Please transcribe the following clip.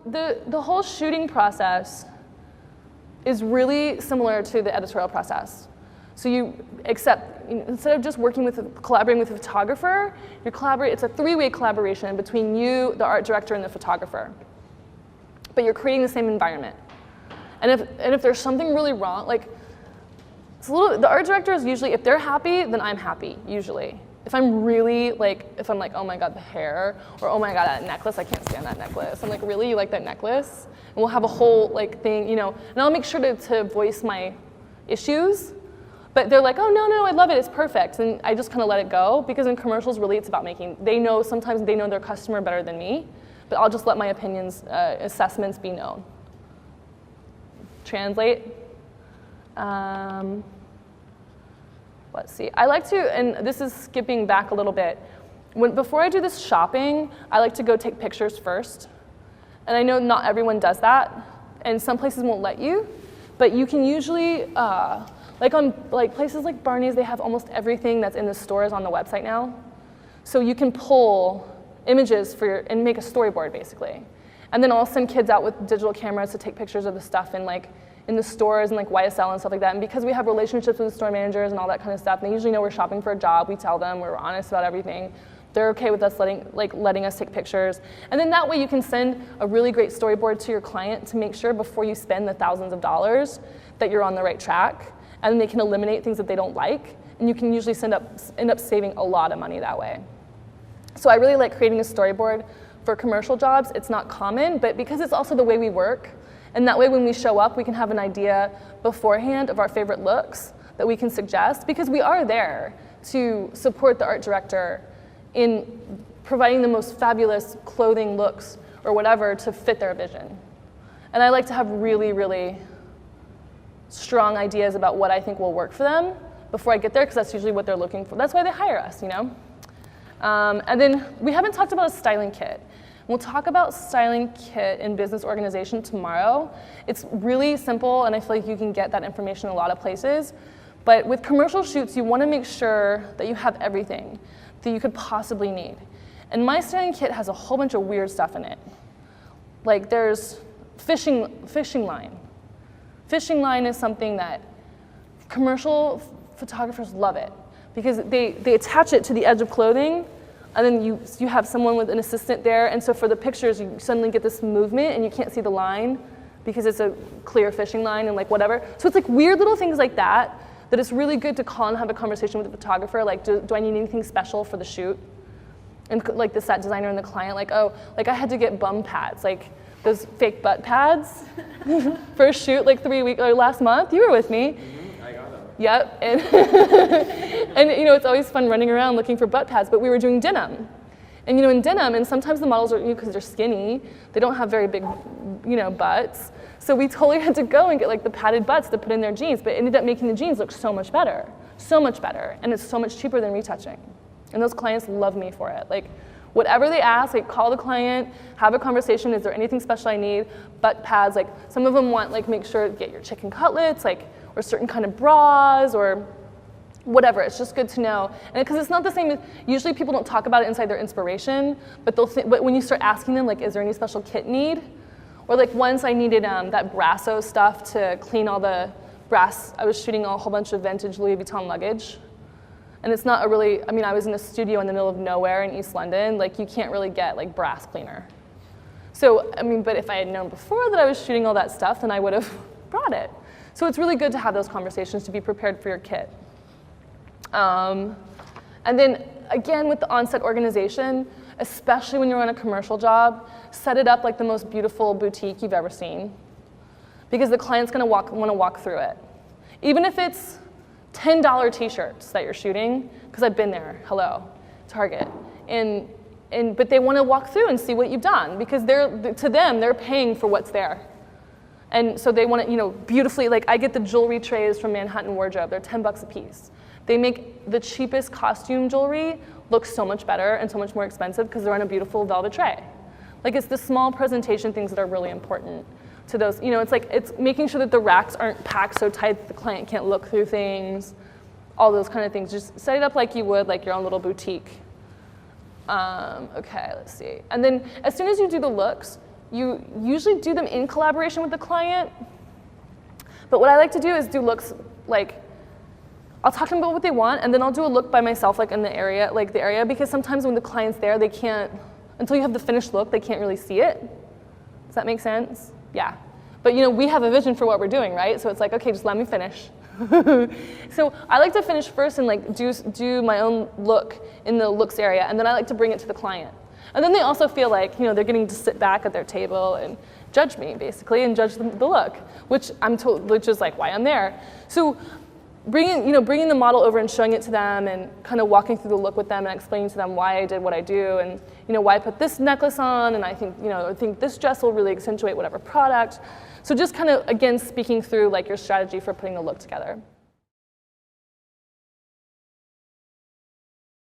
the whole shooting process is really similar to the editorial process. So instead of just collaborating with a photographer, it's a three-way collaboration between you, the art director, and the photographer. But you're creating the same environment. And if there's something really wrong, like, the art director is usually, if they're happy, then I'm happy, usually. If I'm like, oh my God, the hair, or oh my God, that necklace, I can't stand that necklace. I'm like, really, you like that necklace? And we'll have a whole thing, and I'll make sure to voice my issues. But they're like, oh no, I love it, it's perfect. And I just kind of let it go, because in commercials, really, it's about sometimes they know their customer better than me, but I'll just let my opinions, assessments be known. Translate. Let's see, I like to, and this is skipping back a little bit, before I do this shopping, I like to go take pictures first. And I know not everyone does that, and some places won't let you, but you can usually, on places like Barney's, they have almost everything that's in the stores on the website now. So you can pull images and make a storyboard, basically. And then I'll send kids out with digital cameras to take pictures of the stuff in the stores and YSL and stuff like that. And because we have relationships with the store managers and all that kind of stuff, they usually know we're shopping for a job. We tell them, we're honest about everything. They're okay with us letting us take pictures. And then that way you can send a really great storyboard to your client to make sure before you spend the thousands of dollars that you're on the right track. And they can eliminate things that they don't like. And you can usually end up saving a lot of money that way. So I really like creating a storyboard for commercial jobs. It's not common, but because it's also the way we work, and that way when we show up, we can have an idea beforehand of our favorite looks that we can suggest, because we are there to support the art director in providing the most fabulous clothing, looks, or whatever to fit their vision. And I like to have really, really strong ideas about what I think will work for them before I get there, because that's usually what they're looking for. That's why they hire us, And then we haven't talked about a styling kit. We'll talk about styling kit in business organization tomorrow. It's really simple, and I feel like you can get that information in a lot of places. But with commercial shoots, you want to make sure that you have everything that you could possibly need. And my styling kit has a whole bunch of weird stuff in it. Like there's fishing line. Fishing line is something that commercial photographers love it, because they attach it to the edge of clothing, and then you have someone with an assistant there, and so for the pictures, you suddenly get this movement, and you can't see the line, because it's a clear fishing line and whatever. So it's weird little things like that it's really good to call and have a conversation with the photographer, do I need anything special for the shoot? And the set designer and the client, I had to get bum pads, those fake butt pads for a shoot 3 weeks, or last month. You were with me. I got them. Yep, and, and it's always fun running around looking for butt pads, but we were doing denim. And in denim, and sometimes the models are, because they're skinny, they don't have very big, butts. So we totally had to go and get the padded butts to put in their jeans, but it ended up making the jeans look so much better, and it's so much cheaper than retouching. And those clients love me for it. Whatever they ask, call the client, have a conversation, is there anything special I need? Butt pads, some of them want make sure to get your chicken cutlets, or certain kind of bras, or whatever. It's just good to know. And because it's not the same, usually people don't talk about it inside their inspiration, but but when you start asking them, is there any special kit need? Or once I needed that Brasso stuff to clean all the brass. I was shooting a whole bunch of vintage Louis Vuitton luggage. And it's not I was in a studio in the middle of nowhere in East London. You can't really get brass cleaner. So, but if I had known before that I was shooting all that stuff, then I would have brought it. So it's really good to have those conversations to be prepared for your kit. And then again, with the on-set organization, especially when you're on a commercial job, set it up like the most beautiful boutique you've ever seen, because the client's gonna want to walk through it. Even if it's $10 t-shirts that you're shooting, because I've been there, hello, Target, but they want to walk through and see what you've done, because to them, they're paying for what's there. And so they want to, beautifully, I get the jewelry trays from Manhattan Wardrobe, they're $10 a piece. They make the cheapest costume jewelry look so much better and so much more expensive because they're on a beautiful velvet tray. It's the small presentation things that are really important to those. It's making sure that the racks aren't packed so tight that the client can't look through things, all those kind of things. Just set it up like you would your own little boutique. Okay, let's see. And then as soon as you do the looks, you usually do them in collaboration with the client. But what I like to do is do looks like, I'll talk to them about what they want, and then I'll do a look by myself, like in the area, because sometimes when the client's there, they can't, until you have the finished look, they can't really see it. Does that make sense? Yeah. But we have a vision for what we're doing, right? So it's like, okay, just let me finish. So I like to finish first and like do my own look in the looks area, and then I like to bring it to the client. And then they also feel like they're getting to sit back at their table and judge me basically, and judge the look, which is like why I'm there. So bringing the model over and showing it to them, and kind of walking through the look with them and explaining to them why I did what I do, and why I put this necklace on, and I think this dress will really accentuate whatever product. So just kind of again speaking through like your strategy for putting the look together.